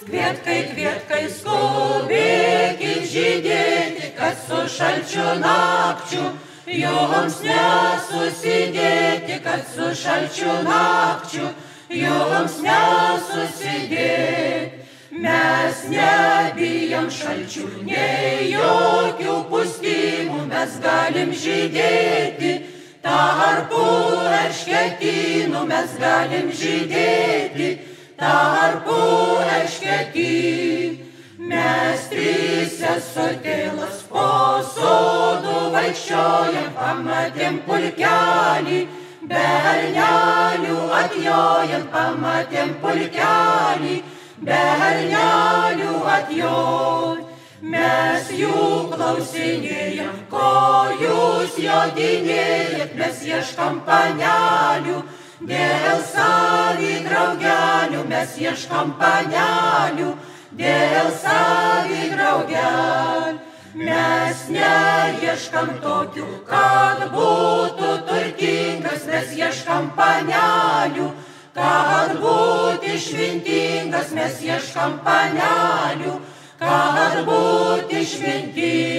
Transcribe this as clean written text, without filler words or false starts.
Kvietkai skubėkit žydėti, kad su šalčiu nakčiu joms nesusidėti, kad su šalčiu nakčiu joms nesusidėti. Mes nebijom šalčių, nei jokių pustymų, mes galim žydėti, tarpu eršketynų mes galim žydėti, tarpu eršketynų. Mes trise sotėlas po sodų vaikščiojam, pamatėm pulkelį, bernelių atjojam, pamatėm pulkelį, bernelių atjoj. Mes jų klausinėjam, ko jūs jodinėjat, mes ieškam panelių, dėl savį draugelių, mes ieškam panelių, dėl savį draugelių. Mes neieškam tokių, kad būtų turtingas, mes ieškam panelių, kad būti šventingas, mes ieškam panelių, kad būti šventingas.